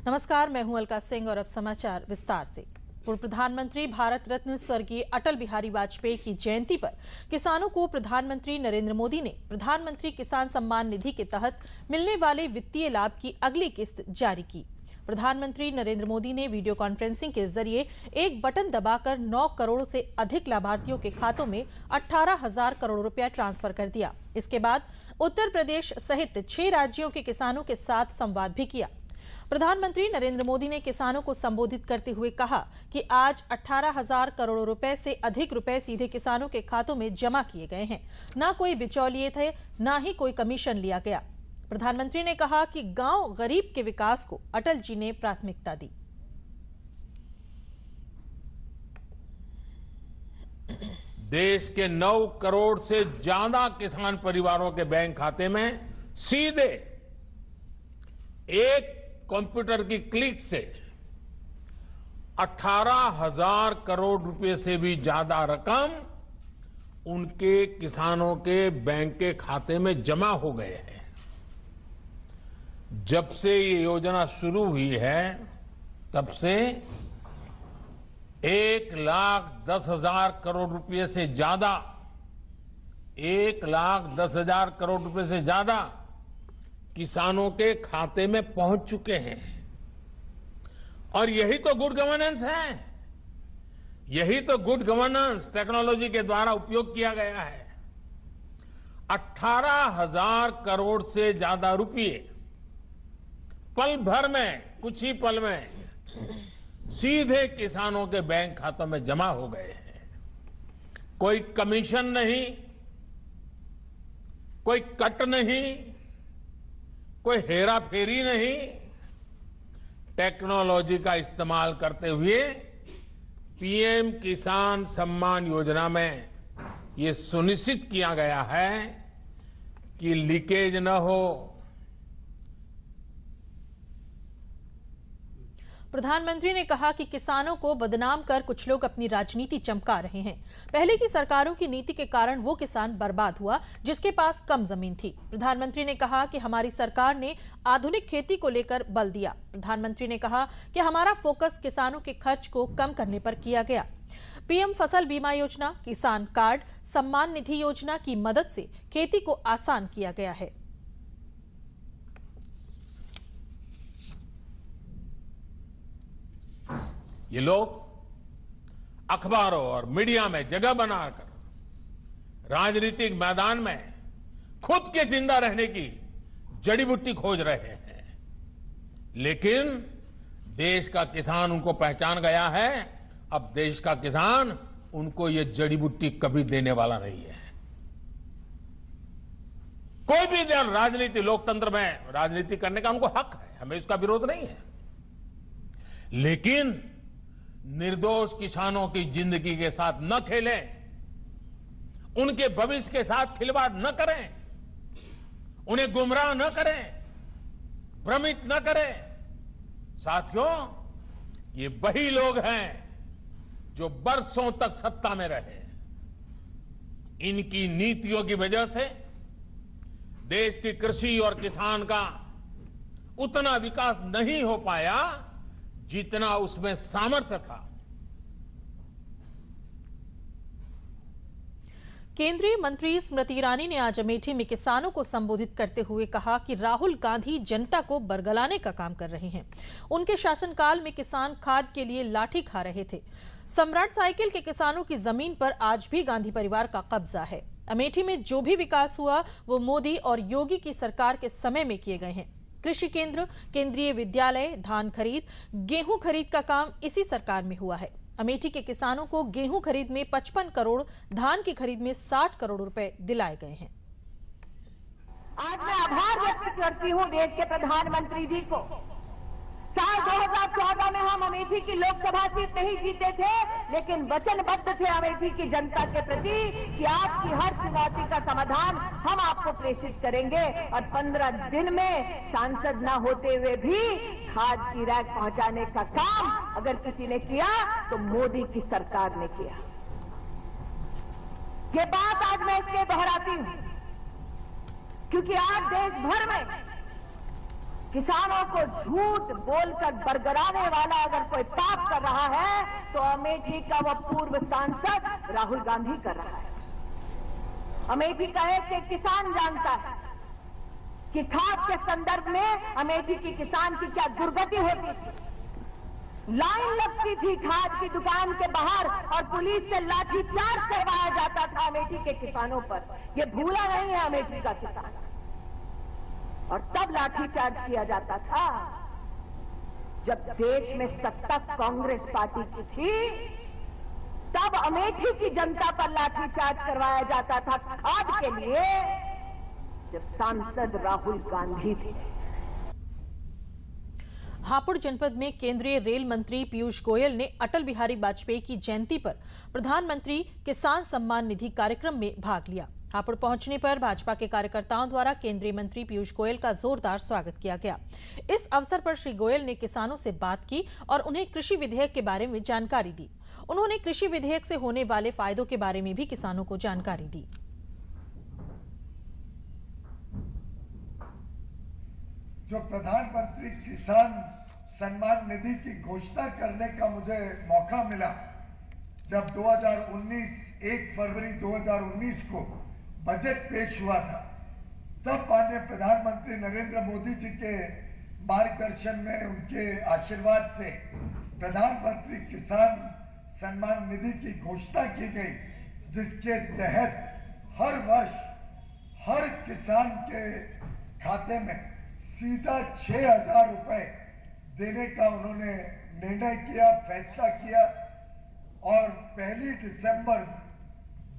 नमस्कार, मैं हूं अलका सिंह और अब समाचार विस्तार से। पूर्व प्रधानमंत्री भारत रत्न स्वर्गीय अटल बिहारी वाजपेयी की जयंती पर किसानों को प्रधानमंत्री नरेंद्र मोदी ने प्रधानमंत्री किसान सम्मान निधि के तहत मिलने वाले वित्तीय लाभ की अगली किस्त जारी की। प्रधानमंत्री नरेंद्र मोदी ने वीडियो कॉन्फ्रेंसिंग के जरिए एक बटन दबाकर 9 करोड़ से अधिक लाभार्थियों के खातों में 18,000 करोड़ रुपया ट्रांसफर कर दिया। इसके बाद उत्तर प्रदेश सहित 6 राज्यों के किसानों के साथ संवाद भी किया। प्रधानमंत्री नरेंद्र मोदी ने किसानों को संबोधित करते हुए कहा कि आज 18,000 करोड़ रुपए से अधिक रुपए सीधे किसानों के खातों में जमा किए गए हैं। ना कोई बिचौलिए थे, ना ही कोई कमीशन लिया गया। प्रधानमंत्री ने कहा कि गांव गरीब के विकास को अटल जी ने प्राथमिकता दी। देश के 9 करोड़ से ज्यादा किसान परिवारों के बैंक खाते में सीधे एक कंप्यूटर की क्लिक से 18,000 करोड़ रुपए से भी ज्यादा रकम उनके किसानों के बैंक के खाते में जमा हो गए हैं। जब से ये योजना शुरू हुई है तब से 1,10,000 करोड़ रुपए से ज्यादा 1,10,000 करोड़ रुपए से ज्यादा किसानों के खाते में पहुंच चुके हैं। और यही तो गुड गवर्नेंस है, यही तो गुड गवर्नेंस टेक्नोलॉजी के द्वारा उपयोग किया गया है। 18,000 करोड़ से ज्यादा रुपए पल भर में, कुछ ही पल में सीधे किसानों के बैंक खातों में जमा हो गए हैं। कोई कमीशन नहीं, कोई कट नहीं, कोई हेराफेरी नहीं। टेक्नोलॉजी का इस्तेमाल करते हुए पीएम किसान सम्मान योजना में ये सुनिश्चित किया गया है कि लीकेज न हो। प्रधानमंत्री ने कहा कि किसानों को बदनाम कर कुछ लोग अपनी राजनीति चमका रहे हैं। पहले की सरकारों की नीति के कारण वो किसान बर्बाद हुआ जिसके पास कम जमीन थी। प्रधानमंत्री ने कहा कि हमारी सरकार ने आधुनिक खेती को लेकर बल दिया। प्रधानमंत्री ने कहा कि हमारा फोकस किसानों के खर्च को कम करने पर किया गया। पीएम फसल बीमा योजना, किसान कार्ड, सम्मान निधि योजना की मदद से खेती को आसान किया गया है। ये लोग अखबारों और मीडिया में जगह बनाकर राजनीतिक मैदान में खुद के जिंदा रहने की जड़ी बूटी खोज रहे हैं, लेकिन देश का किसान उनको पहचान गया है। अब देश का किसान उनको ये जड़ी बूटी कभी देने वाला नहीं है। कोई भी राजनीति, लोकतंत्र में राजनीति करने का उनको हक है, हमें इसका विरोध नहीं है, लेकिन निर्दोष किसानों की जिंदगी के साथ न खेलें, उनके भविष्य के साथ खिलवाड़ न करें, उन्हें गुमराह न करें, भ्रमित न करें। साथियों, ये वही लोग हैं जो बरसों तक सत्ता में रहे। इनकी नीतियों की वजह से देश की कृषि और किसान का उतना विकास नहीं हो पाया जितना उसमें सामर्थ्य था। केंद्रीय मंत्री स्मृति ईरानी ने आज अमेठी में किसानों को संबोधित करते हुए कहा कि राहुल गांधी जनता को बरगलाने का काम कर रहे हैं। उनके शासनकाल में किसान खाद के लिए लाठी खा रहे थे। सम्राट साइकिल के किसानों की जमीन पर आज भी गांधी परिवार का कब्जा है। अमेठी में जो भी विकास हुआ वो मोदी और योगी की सरकार के समय में किए गए हैं। कृषि केंद्र, केंद्रीय विद्यालय, धान खरीद, गेहूं खरीद का काम इसी सरकार में हुआ है। अमेठी के किसानों को गेहूं खरीद में 55 करोड़, धान की खरीद में 60 करोड़ रुपए दिलाए गए हैं। आज मैं आभार व्यक्त करती हूं देश के प्रधानमंत्री जी को। साल 2014 में हम अमेठी की लोकसभा सीट नहीं जीते थे, लेकिन वचनबद्ध थे अमेठी की जनता के प्रति कि आपकी हर चुनौती का समाधान हम आपको प्रेषित करेंगे। और 15 दिन में सांसद न होते हुए भी खाद की रैक पहुंचाने का काम अगर किसी ने किया तो मोदी की सरकार ने किया। ये बात आज मैं इसलिए दोहराती हूं क्योंकि आज देश भर में किसानों को झूठ बोलकर बरगराने वाला अगर कोई पाप कर रहा है तो अमेठी का वो पूर्व सांसद राहुल गांधी कर रहा है। अमेठी का एक किसान जानता है कि खाद के संदर्भ में अमेठी की किसान की क्या दुर्गति होती थी। लाइन लगती थी खाद की दुकान के बाहर और पुलिस से लाठीचार्ज करवाया जाता था अमेठी के किसानों पर। यह भूला नहीं है अमेठी का किसान। और तब लाठीचार्ज किया जाता था जब देश में सत्ता कांग्रेस पार्टी की थी। तब अमेठी की जनता पर लाठीचार्ज करवाया जाता था खाद के लिए, जब सांसद राहुल गांधी थे। हापुड़ जनपद में केंद्रीय रेल मंत्री पीयूष गोयल ने अटल बिहारी वाजपेयी की जयंती पर प्रधानमंत्री किसान सम्मान निधि कार्यक्रम में भाग लिया। हापुड़ पहुंचने पर भाजपा के कार्यकर्ताओं द्वारा केंद्रीय मंत्री पीयूष गोयल का जोरदार स्वागत किया गया। इस अवसर पर श्री गोयल ने किसानों से बात की और उन्हें कृषि विधेयक के बारे में जानकारी दी। उन्होंने कृषि विधेयक से होने वाले फायदों के बारे में भी किसानों को जानकारी दी। जो प्रधानमंत्री किसान सम्मान निधि की घोषणा करने का मुझे मौका मिला, जब 1 फरवरी 2019 को बजट पेश हुआ था, तब माननीय प्रधानमंत्री नरेंद्र मोदी जी के मार्गदर्शन में, उनके आशीर्वाद से प्रधानमंत्री किसान सम्मान निधि की घोषणा की गई, जिसके तहत हर वर्ष हर किसान के खाते में सीधा 6,000 रुपए देने का उन्होंने निर्णय किया, फैसला किया। और 1 दिसंबर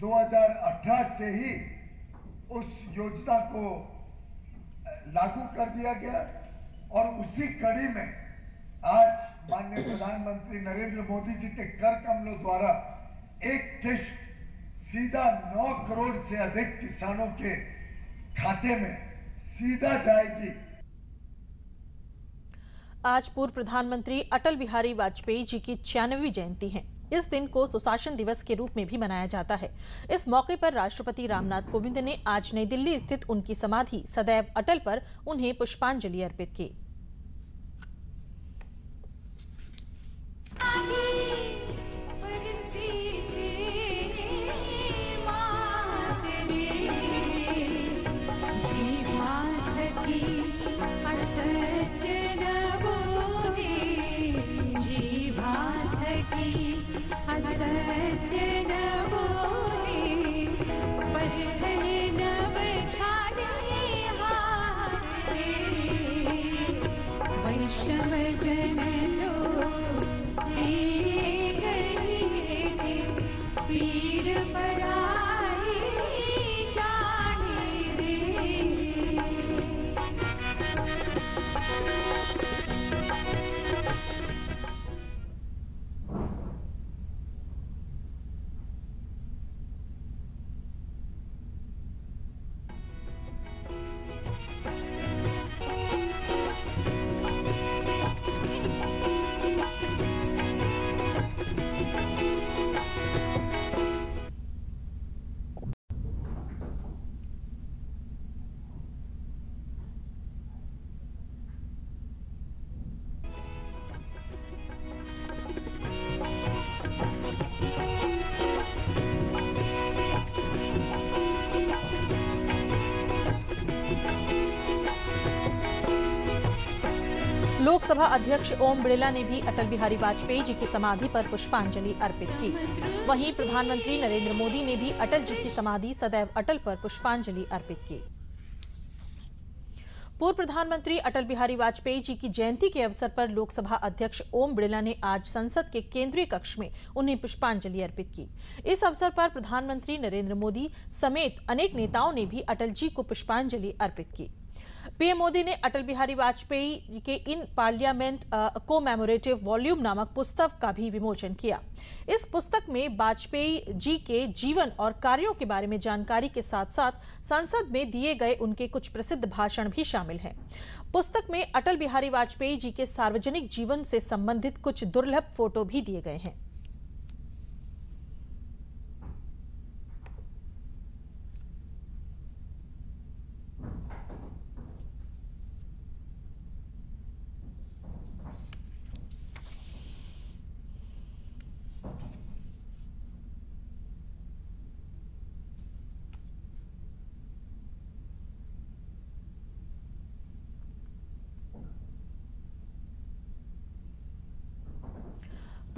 2018 से ही उस योजना को लागू कर दिया गया। और उसी कड़ी में आज माननीय प्रधानमंत्री नरेंद्र मोदी जी के कर कमलों द्वारा एक किश्त सीधा 9 करोड़ से अधिक किसानों के खाते में सीधा जाएगी। आज पूर्व प्रधानमंत्री अटल बिहारी वाजपेयी जी की 96वीं जयंती है। इस दिन को सुशासन दिवस के रूप में भी मनाया जाता है। इस मौके पर राष्ट्रपति रामनाथ कोविंद ने आज नई दिल्ली स्थित उनकी समाधि सदैव अटल पर उन्हें पुष्पांजलि अर्पित की। लोकसभा अध्यक्ष ओम बिड़ला ने भी अटल बिहारी वाजपेयी जी की समाधि पर पुष्पांजलि अर्पित की। वहीं प्रधानमंत्री नरेंद्र मोदी ने भी अटल जी की समाधि सदैव अटल पर पुष्पांजलि अर्पित की। पूर्व प्रधानमंत्री अटल बिहारी वाजपेयी जी की जयंती के अवसर पर लोकसभा अध्यक्ष ओम बिड़ला ने आज संसद के केंद्रीय कक्ष में उन्हें पुष्पांजलि अर्पित की। इस अवसर पर प्रधानमंत्री नरेंद्र मोदी समेत अनेक नेताओं ने भी अटल जी को पुष्पांजलि अर्पित की। पीएम मोदी ने अटल बिहारी वाजपेयी जी के इन पार्लियामेंट कोमेमोरेटिव वॉल्यूम नामक पुस्तक का भी विमोचन किया। इस पुस्तक में वाजपेयी जी के जीवन और कार्यों के बारे में जानकारी के साथ साथ संसद में दिए गए उनके कुछ प्रसिद्ध भाषण भी शामिल हैं। पुस्तक में अटल बिहारी वाजपेयी जी के सार्वजनिक जीवन से संबंधित कुछ दुर्लभ फोटो भी दिए गए हैं।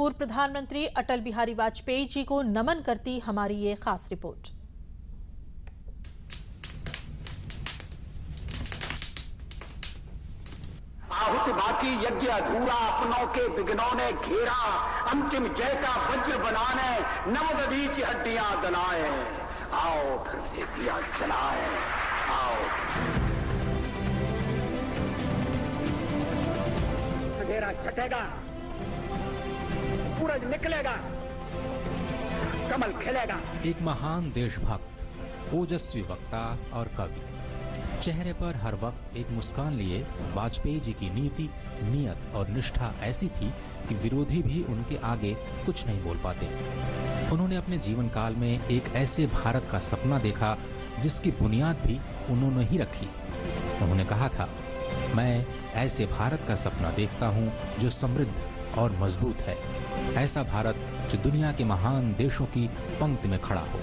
पूर्व प्रधानमंत्री अटल बिहारी वाजपेयी जी को नमन करती हमारी ये खास रिपोर्ट। आहुति बाकी यज्ञ अधूरा, अपनों के विघ्नों ने घेरा, अंतिम जय का वज्र बनाने नवदधीच हड्डियां गलाए। आओ फिर से दिया जलाए, आओ। अंधेरा छटेगा, सूरज निकलेगा, कमल खिलेगा। एक महान देशभक्त, ओजस्वी वक्ता और कवि, चेहरे पर हर वक्त एक मुस्कान लिए वाजपेयी जी की नीति, नियत और निष्ठा ऐसी थी कि विरोधी भी उनके आगे कुछ नहीं बोल पाते। उन्होंने अपने जीवन काल में एक ऐसे भारत का सपना देखा जिसकी बुनियाद भी उन्होंने ही रखी। उन्होंने कहा था, मैं ऐसे भारत का सपना देखता हूँ जो समृद्ध और मजबूत है, ऐसा भारत जो दुनिया के महान देशों की पंक्ति में खड़ा हो।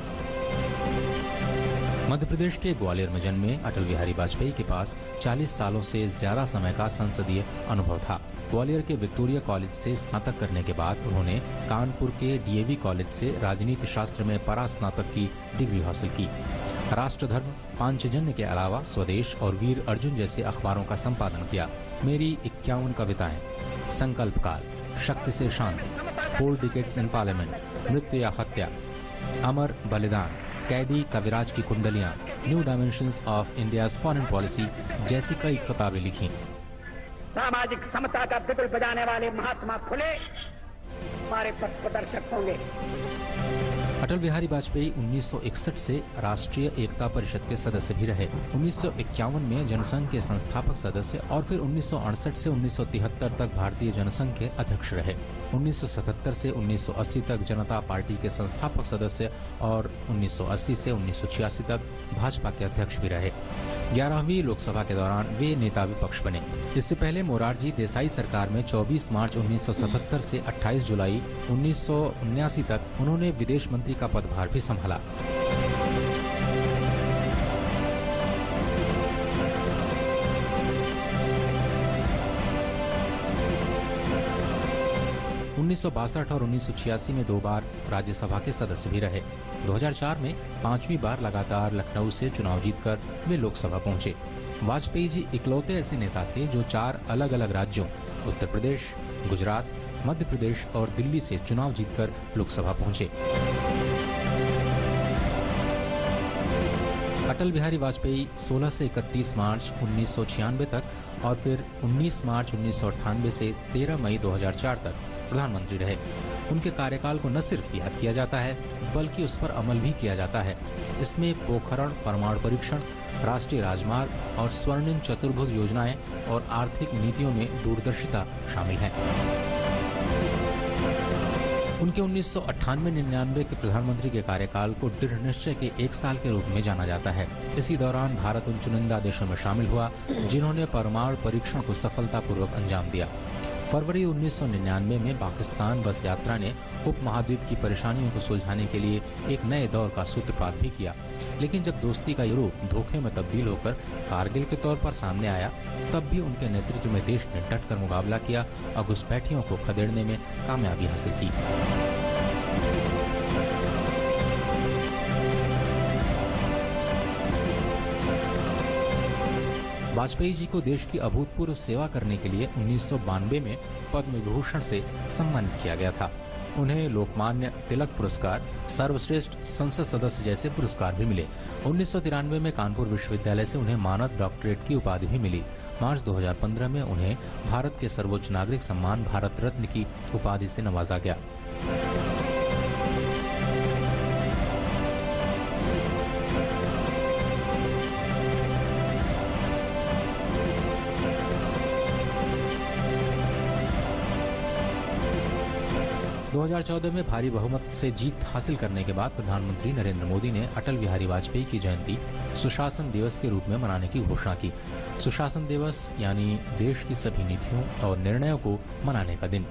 मध्य प्रदेश के ग्वालियर में जन्मे अटल बिहारी वाजपेयी के पास 40 सालों से ज्यादा समय का संसदीय अनुभव था। ग्वालियर के विक्टोरिया कॉलेज से स्नातक करने के बाद उन्होंने कानपुर के डीएवी कॉलेज से राजनीति शास्त्र में परास्नातक की डिग्री हासिल की। राष्ट्रधर्म, पांचजन्य के अलावा स्वदेश और वीर अर्जुन जैसे अखबारों का संपादन किया। मेरी 51 कविताएं, संकल्प काल, शक्ति से शांति, 4 डिकेड्स इन पार्लियामेंट, मृत्यु या हत्या, अमर बलिदान, कैदी कविराज की कुंडलियां, new dimensions of India's foreign policy जैसी कई किताबें लिखी। सामाजिक समता का बिगुल बजाने वाले महात्मा फुले हमारे पथ प्रदर्शक होंगे। अटल बिहारी वाजपेयी 1961 से राष्ट्रीय एकता परिषद के सदस्य भी रहे। 1951 में जनसंघ के संस्थापक सदस्य और फिर 1968 से 1973 तक भारतीय जनसंघ के अध्यक्ष रहे। 1977 से 1980 तक जनता पार्टी के संस्थापक सदस्य और 1980 से 1986 तक भाजपा के अध्यक्ष भी रहे। 11वीं लोकसभा के दौरान वे नेता विपक्ष बने। इससे पहले मोरारजी देसाई सरकार में 24 मार्च 1977 से 28 जुलाई 1979 तक उन्होंने विदेश मंत्री का पदभार भी संभाला। उन्नीस और 1986 में 2 बार राज्यसभा के सदस्य भी रहे। 2004 में 5वीं बार लगातार लखनऊ से चुनाव जीतकर वे लोकसभा पहुंचे। वाजपेयी जी इकलौते ऐसे नेता थे जो 4 अलग अलग राज्यों उत्तर प्रदेश, गुजरात, मध्य प्रदेश और दिल्ली से चुनाव जीतकर लोकसभा पहुंचे। अटल बिहारी वाजपेयी 16 से 31 मार्च 1996 तक और फिर 19 मार्च 1998 से 13 मई 2004 तक प्रधानमंत्री रहे। उनके कार्यकाल को न सिर्फ याद किया जाता है बल्कि उस पर अमल भी किया जाता है। इसमें पोखरण परमाणु परीक्षण, राष्ट्रीय राजमार्ग और स्वर्णिम चतुर्भुज योजनाएं और आर्थिक नीतियों में दूरदर्शिता शामिल है। उनके 1998-99 के प्रधानमंत्री के कार्यकाल को दृढ़ निश्चय के 1 साल के रूप में जाना जाता है। इसी दौरान भारत उन चुनिंदा देशों में शामिल हुआ जिन्होंने परमाणु परीक्षण को सफलतापूर्वक अंजाम दिया। फरवरी 1999 में पाकिस्तान बस यात्रा ने उपमहाद्वीप की परेशानियों को सुलझाने के लिए एक नए दौर का सूत्रपात भी किया। लेकिन जब दोस्ती का ये रूप धोखे में तब्दील होकर कारगिल के तौर पर सामने आया, तब भी उनके नेतृत्व में देश ने डटकर मुकाबला किया और घुसपैठियों को खदेड़ने में कामयाबी हासिल की। वाजपेयी जी को देश की अभूतपूर्व सेवा करने के लिए 1992 में पद्म विभूषण से सम्मानित किया गया था। उन्हें लोकमान्य तिलक पुरस्कार, सर्वश्रेष्ठ संसद सदस्य जैसे पुरस्कार भी मिले। 1993 में कानपुर विश्वविद्यालय से उन्हें मानद डॉक्टरेट की उपाधि भी मिली। मार्च 2015 में उन्हें भारत के सर्वोच्च नागरिक सम्मान भारत रत्न की उपाधि से नवाजा गया। दो 2014 में भारी बहुमत से जीत हासिल करने के बाद प्रधानमंत्री नरेंद्र मोदी ने अटल बिहारी वाजपेयी की जयंती सुशासन दिवस के रूप में मनाने की घोषणा की। सुशासन दिवस यानी देश की सभी नीतियों और निर्णयों को मनाने का दिन।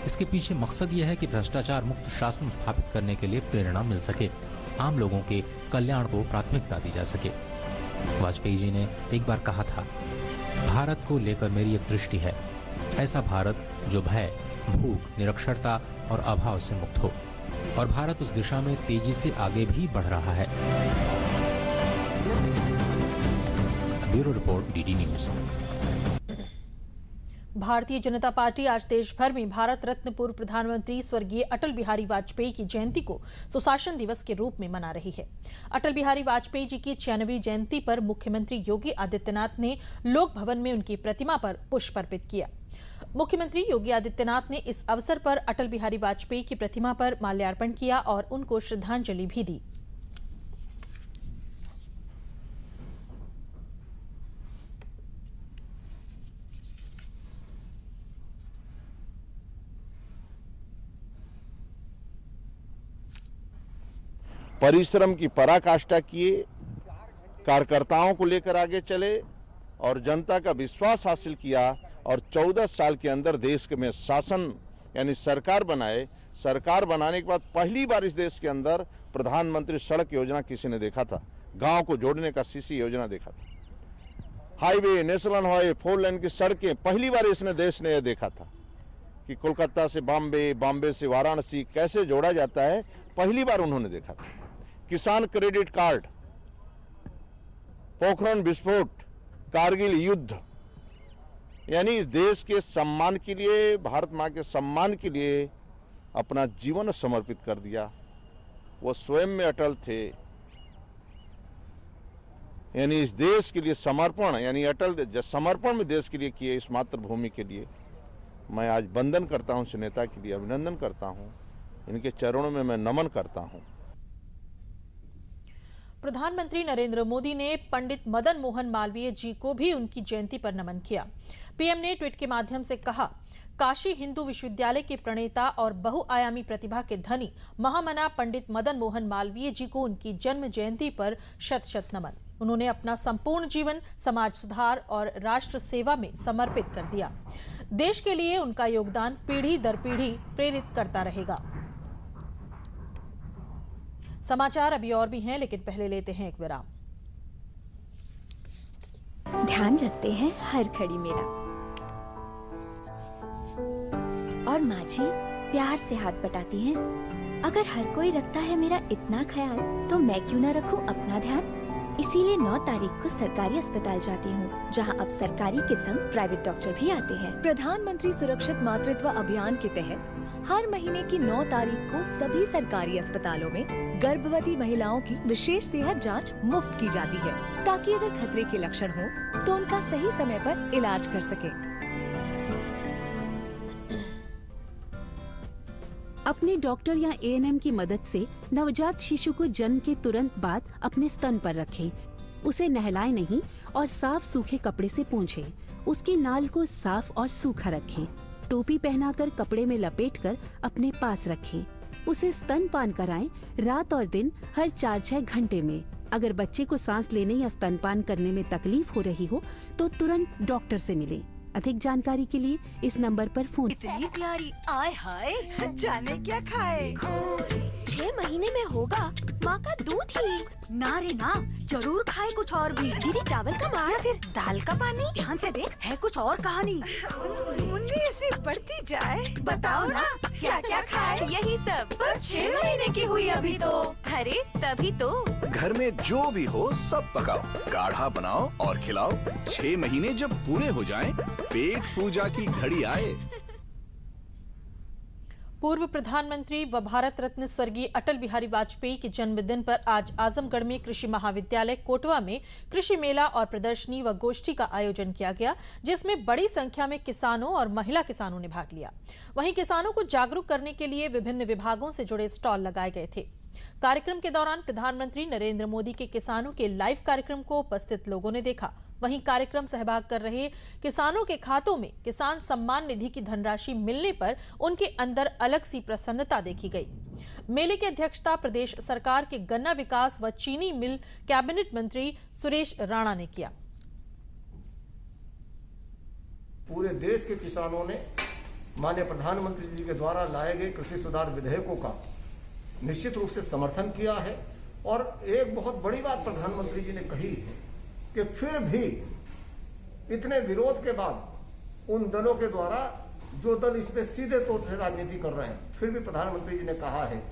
इसके पीछे मकसद यह है कि भ्रष्टाचार मुक्त शासन स्थापित करने के लिए प्रेरणा मिल सके, आम लोगों के कल्याण को प्राथमिकता दी जा सके। वाजपेयी जी ने एक बार कहा था, भारत को लेकर मेरी एक दृष्टि है, ऐसा भारत जो भय, भूख, निरक्षरता और अभाव से मुक्त हो। और भारत उस दिशा में तेजी से आगे भी बढ़ रहा है। Bureau report, DD news. Bharatiya Janata party आज देश भर में भारत रत्न पूर्व प्रधानमंत्री स्वर्गीय अटल बिहारी वाजपेयी की जयंती को सुशासन दिवस के रूप में मना रही है। अटल बिहारी वाजपेयी जी की 96वीं जयंती पर मुख्यमंत्री योगी आदित्यनाथ ने लोक भवन में उनकी प्रतिमा पर पुष्प अर्पित किया। मुख्यमंत्री योगी आदित्यनाथ ने इस अवसर पर अटल बिहारी वाजपेयी की प्रतिमा पर माल्यार्पण किया और उनको श्रद्धांजलि भी दी। परिश्रम की पराकाष्ठा किए, कार्यकर्ताओं को लेकर आगे चले और जनता का विश्वास हासिल किया और 14 साल के अंदर देश में शासन यानी सरकार बनाए। सरकार बनाने के बाद पहली बार इस देश के अंदर प्रधानमंत्री सड़क योजना किसी ने देखा था, गांव को जोड़ने का सीसी योजना देखा था। हाईवे, नेशनल हाईवे, 4 लेन की सड़कें पहली बार इसने देश ने यह देखा था कि कोलकाता से बॉम्बे, बॉम्बे से वाराणसी कैसे जोड़ा जाता है, पहली बार उन्होंने देखा था। किसान क्रेडिट कार्ड, पोखरण विस्फोट, कारगिल युद्ध, यानी इस देश के सम्मान के लिए, भारत मां के सम्मान के लिए अपना जीवन समर्पित कर दिया। वो स्वयं में अटल थे, यानी इस देश के लिए समर्पण, यानी अटल समर्पण में देश के लिए किए, इस मातृभूमि के लिए मैं आज वंदन करता हूं। इस नेता के लिए अभिनंदन करता हूं, इनके चरणों में मैं नमन करता हूं। प्रधानमंत्री नरेंद्र मोदी ने पंडित मदन मोहन मालवीय जी को भी उनकी जयंती पर नमन किया। पीएम ने ट्वीट के माध्यम से कहा, काशी हिंदू विश्वविद्यालय के प्रणेता और बहुआयामी प्रतिभा के धनी महामना पंडित मदन मोहन मालवीय जी को उनकी जन्म जयंती पर शत शत नमन। उन्होंने अपना संपूर्ण जीवन समाज सुधार और राष्ट्र सेवा में समर्पित कर दिया। देश के लिए उनका योगदान पीढ़ी दर पीढ़ी प्रेरित करता रहेगा। समाचार अभी और भी हैं, लेकिन पहले लेते हैं एक विराम। ध्यान रखते हैं हर घड़ी मेरा, और माँ जी प्यार से हाथ बटाती हैं। अगर हर कोई रखता है मेरा इतना ख्याल, तो मैं क्यों न रखूं अपना ध्यान। इसीलिए 9 तारीख को सरकारी अस्पताल जाती हूँ, जहाँ अब सरकारी के संग प्राइवेट डॉक्टर भी आते हैं। प्रधानमंत्री सुरक्षित मातृत्व अभियान के तहत हर महीने की 9 तारीख को सभी सरकारी अस्पतालों में गर्भवती महिलाओं की विशेष सेहत जांच मुफ्त की जाती है, ताकि अगर खतरे के लक्षण हो तो उनका सही समय पर इलाज कर सके। अपने डॉक्टर या एएनएम की मदद से नवजात शिशु को जन्म के तुरंत बाद अपने स्तन पर रखें। उसे नहलाएं नहीं और साफ सूखे कपड़े से पोंछें। उसकी नाल को साफ और सूखा रखें। टोपी पहनाकर कपड़े में लपेटकर अपने पास रखें। उसे स्तनपान कराएं रात और दिन हर 4-6 घंटे में। अगर बच्चे को सांस लेने या स्तनपान करने में तकलीफ हो रही हो तो तुरंत डॉक्टर से मिलें। अधिक जानकारी के लिए इस नंबर पर फोन। इतनी प्यारी, आय हाय, जाने क्या खाए। 6 महीने में होगा माँ का दूध ही। ना रे ना, जरूर खाए कुछ और भी। दीदी चावल का मार, फिर दाल का पानी। ध्यान से देख, है कुछ और कहानी। मुन्नी ऐसी बढ़ती जाए, बताओ ना क्या क्या खाए। यही सब, बस 6 महीने की हुई अभी तो। अरे तभी तो। घर में जो भी हो सब पकाओ, गाढ़ा बनाओ और खिलाओ। 6 महीने जब पूरे हो जाएं, पेट पूजा की घड़ी आए। पूर्व प्रधानमंत्री व भारत रत्न स्वर्गीय अटल बिहारी वाजपेयी के जन्मदिन पर आज आजमगढ़ में कृषि महाविद्यालय कोटवा में कृषि मेला और प्रदर्शनी व गोष्ठी का आयोजन किया गया, जिसमें बड़ी संख्या में किसानों और महिला किसानों ने भाग लिया। वहीं किसानों को जागरूक करने के लिए विभिन्न विभागों से जुड़े स्टॉल लगाए गए थे। कार्यक्रम के दौरान प्रधानमंत्री नरेंद्र मोदी के किसानों के लाइव कार्यक्रम को उपस्थित लोगों ने देखा। वहीं कार्यक्रम सहभाग कर रहे किसानों के खातों में किसान सम्मान निधि की धनराशि मिलने पर उनके अंदर अलग सी प्रसन्नता देखी गई। मेले की अध्यक्षता प्रदेश सरकार के गन्ना विकास व चीनी मिल कैबिनेट मंत्री सुरेश राणा ने किया। पूरे देश के किसानों ने माननीय प्रधानमंत्री जी के द्वारा लाए गए कृषि सुधार विधेयकों का निश्चित रूप से समर्थन किया है। और एक बहुत बड़ी बात प्रधानमंत्री जी ने कही है कि फिर भी इतने विरोध के बाद उन दलों के द्वारा जो दल इस पे सीधे तौर से राजनीति कर रहे हैं, फिर भी प्रधानमंत्री जी ने कहा है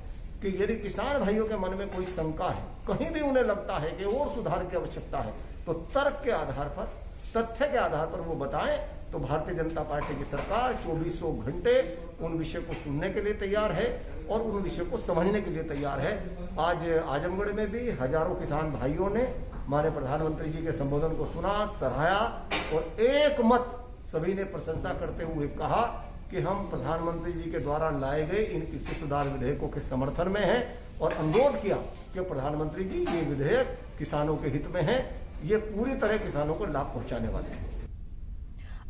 कि यदि किसान भाइयों के मन में कोई शंका है, कहीं भी उन्हें लगता है कि और सुधार की आवश्यकता है, तो तर्क के आधार पर, तथ्य के आधार पर वो बताएं। तो भारतीय जनता पार्टी की सरकार 2400 घंटे उन विषय को सुनने के लिए तैयार है और उन विषय को समझने के लिए तैयार है। आज आजमगढ़ में भी हजारों किसान भाइयों ने माननीय प्रधानमंत्री जी के संबोधन को सुना, सराहा और एक मत सभी ने प्रशंसा करते हुए कहा कि हम प्रधानमंत्री जी के द्वारा लाए गए इन कृषि सुधार विधेयकों के समर्थन में हैं और अनुरोध किया कि प्रधानमंत्री जी ये विधेयक किसानों के हित में है, ये पूरी तरह किसानों को लाभ पहुंचाने वाले हैं।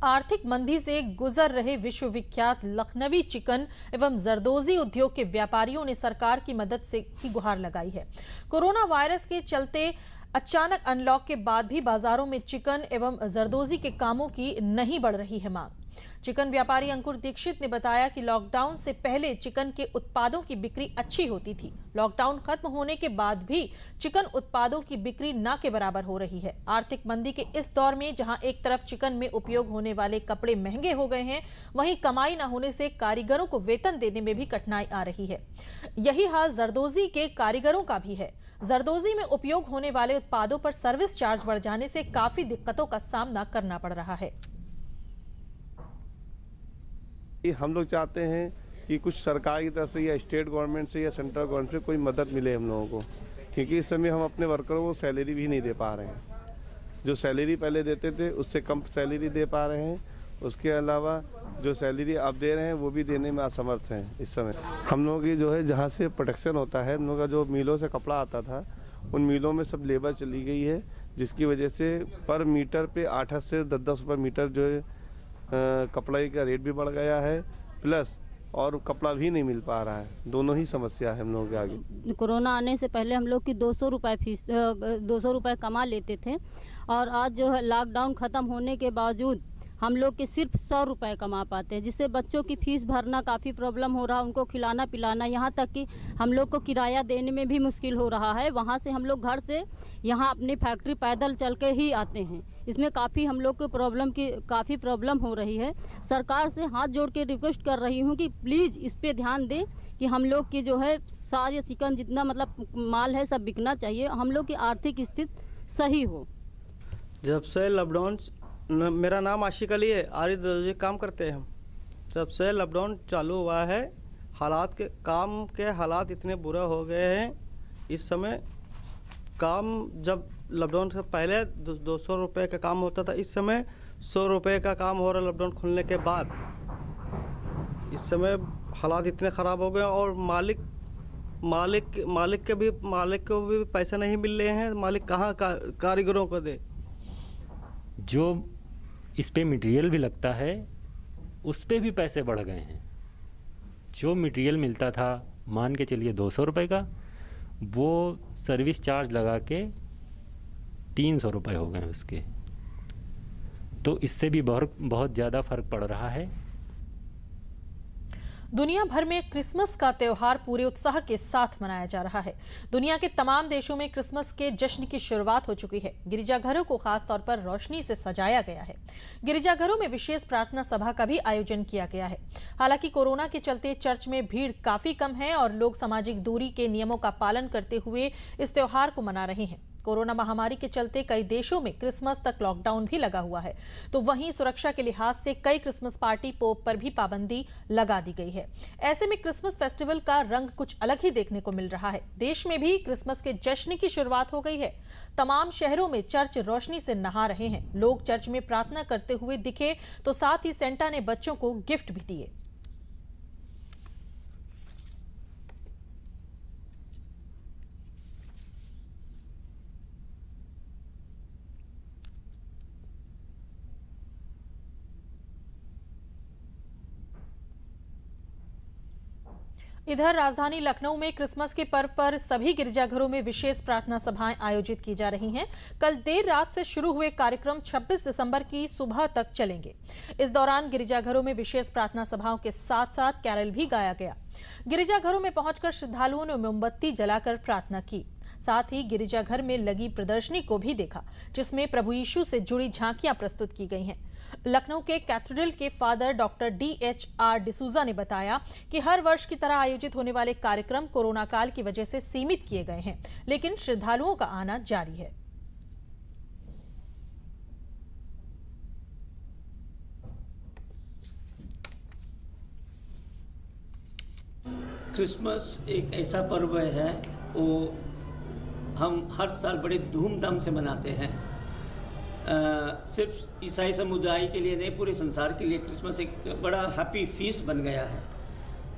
आर्थिक मंदी से गुजर रहे विश्वविख्यात लखनवी चिकन एवं जरदोजी उद्योग के व्यापारियों ने सरकार की मदद से की गुहार लगाई है। कोरोना वायरस के चलते अचानक अनलॉक के बाद भी बाजारों में चिकन एवं जरदोजी के कामों की नहीं बढ़ रही है मांग। चिकन व्यापारी अंकुर दीक्षित ने बताया कि लॉकडाउन से पहले चिकन के उत्पादों की बिक्री अच्छी होती थी। लॉकडाउन खत्म होने के बाद भी चिकन उत्पादों की बिक्री न के बराबर हो रही है। आर्थिक मंदी के इस दौर में जहां एक तरफ चिकन में उपयोग होने वाले कपड़े महंगे हो गए हैं, वहीं कमाई न होने से कारीगरों को वेतन देने में भी कठिनाई आ रही है। यही हाल जरदोजी के कारीगरों का भी है। जरदोजी में उपयोग होने वाले उत्पादों पर सर्विस चार्ज बढ़ जाने से काफी दिक्कतों का सामना करना पड़ रहा है। हम लोग चाहते हैं कि कुछ सरकार की तरफ से या स्टेट गवर्नमेंट से या सेंट्रल गवर्नमेंट से कोई मदद मिले हम लोगों को, क्योंकि इस समय हम अपने वर्करों को सैलरी भी नहीं दे पा रहे हैं। जो सैलरी पहले देते थे उससे कम सैलरी दे पा रहे हैं। उसके अलावा जो सैलरी अब दे रहे हैं वो भी देने में असमर्थ हैं इस समय। हम लोगों की जो है जहाँ से प्रोडक्शन होता है, हम लोगों का जो मिलों से कपड़ा आता था, उन मिलों में सब लेबर चली गई है, जिसकी वजह से पर मीटर पे 8 से 10 रुपये मीटर जो है कपड़े का रेट भी बढ़ गया है, प्लस और कपड़ा भी नहीं मिल पा रहा है। दोनों ही समस्या है हम लोगों के आगे। कोरोना आने से पहले हम लोग की 200 रुपये फीस 200 रुपये कमा लेते थे और आज जो है लॉकडाउन ख़त्म होने के बावजूद हम लोग के सिर्फ 100 रुपये कमा पाते हैं, जिससे बच्चों की फीस भरना काफ़ी प्रॉब्लम हो रहा है, उनको खिलाना पिलाना, यहाँ तक कि हम लोग को किराया देने में भी मुश्किल हो रहा है। वहाँ से हम लोग घर से यहाँ अपनी फैक्ट्री पैदल चल के ही आते हैं। इसमें काफ़ी हम लोग को काफ़ी प्रॉब्लम हो रही है। सरकार से हाथ जोड़ के रिक्वेस्ट कर रही हूँ कि प्लीज़ इस पे ध्यान दें कि हम लोग की जो है सारे चिकन जितना मतलब माल है सब बिकना चाहिए, हम लोग की आर्थिक स्थिति सही हो। जब से लॉकडाउन, मेरा नाम आशिक अली है, आरी काम करते हैं हम। जब से लॉकडाउन चालू हुआ है काम के हालात इतने बुरे हो गए हैं। इस समय काम जब लॉकडाउन से पहले 200 रुपये का काम होता था, इस समय 100 रुपये का काम हो रहा है। लॉकडाउन खुलने के बाद इस समय हालात इतने ख़राब हो गए और मालिक को भी पैसे नहीं मिल रहे हैं। मालिक कहाँ कारीगरों को दे। जो इस पे मटेरियल भी लगता है उस पे भी पैसे बढ़ गए हैं। जो मटेरियल मिलता था मान के चलिए 200 रुपये का, वो सर्विस चार्ज लगा के 300 रुपये हो गए उसके। तो इससे भी बहुत ज़्यादा फर्क पड़ रहा है। दुनिया भर में क्रिसमस का त्योहार पूरे उत्साह के साथ मनाया जा रहा है। दुनिया के तमाम देशों में क्रिसमस के जश्न की शुरुआत हो चुकी है। गिरजाघरों को खास तौर पर रोशनी से सजाया गया है। गिरजाघरों में विशेष प्रार्थना सभा का भी आयोजन किया गया है। हालांकि कोरोना के चलते चर्च में भीड़ काफी कम है और लोग सामाजिक दूरी के नियमों का पालन करते हुए इस त्योहार को मना रहे हैं। कोरोना महामारी के चलते कई देशों में क्रिसमस तक लॉकडाउन भी लगा हुआ है, तो वहीं सुरक्षा के लिहाज से कई क्रिसमस पार्टी पोप पर भी पाबंदी लगा दी गई है। ऐसे में क्रिसमस फेस्टिवल का रंग कुछ अलग ही देखने को मिल रहा है। देश में भी क्रिसमस के जश्न की शुरुआत हो गई है। तमाम शहरों में चर्च रोशनी से नहा रहे हैं। लोग चर्च में प्रार्थना करते हुए दिखे तो साथ ही सेंटा ने बच्चों को गिफ्ट भी दिए। इधर राजधानी लखनऊ में क्रिसमस के पर्व पर सभी गिरजाघरों में विशेष प्रार्थना सभाएं आयोजित की जा रही हैं। कल देर रात से शुरू हुए कार्यक्रम 26 दिसंबर की सुबह तक चलेंगे। इस दौरान गिरजाघरों में विशेष प्रार्थना सभाओं के साथ साथ कैरल भी गाया गया। गिरजाघरों में पहुंचकर श्रद्धालुओं ने मोमबत्ती जलाकर प्रार्थना की। साथ ही गिरिजाघर में लगी प्रदर्शनी को भी देखा, जिसमें प्रभु यीशु से जुड़ी झांकियां प्रस्तुत की गई हैं। लखनऊ के कैथेड्रल के फादर डॉक्टर DHR डिसूजा ने बताया कि हर वर्ष की तरह आयोजित होने वाले कार्यक्रम कोरोना काल की वजह से सीमित किए गए हैं, लेकिन श्रद्धालुओं का आना जारी है। क्रिसमस एक ऐसा पर्व है, वो हम हर साल बड़े धूमधाम से मनाते हैं। सिर्फ ईसाई समुदाय के लिए नहीं, पूरे संसार के लिए क्रिसमस एक बड़ा हैप्पी फीस्ट बन गया है।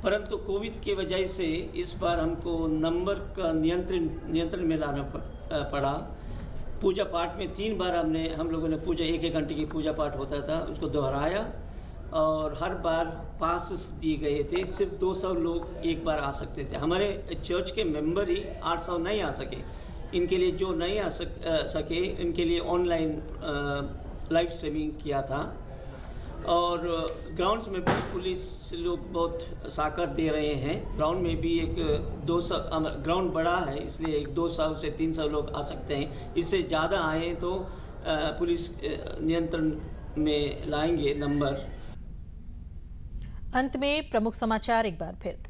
परंतु कोविड की वजह से इस बार हमको नंबर का नियंत्रण में लाना पड़ा। पूजा पाठ में 3 बार हम लोगों ने पूजा 1-1 घंटे की पूजा पाठ होता था, उसको दोहराया और हर बार पासेस दिए गए थे। सिर्फ 200 लोग एक बार आ सकते थे। हमारे चर्च के मेंबर ही 800 नहीं आ सके। इनके लिए जो नहीं आ सके इनके लिए ऑनलाइन लाइव स्ट्रीमिंग किया था। और ग्राउंड्स में भी पुलिस लोग बहुत साकर दे रहे हैं। ग्राउंड में भी एक 200 ग्राउंड बड़ा है, इसलिए एक 200 से 300 लोग आ सकते हैं। इससे ज़्यादा आए तो पुलिस नियंत्रण में लाएंगे नंबर। अंत में प्रमुख समाचार एक बार फिर।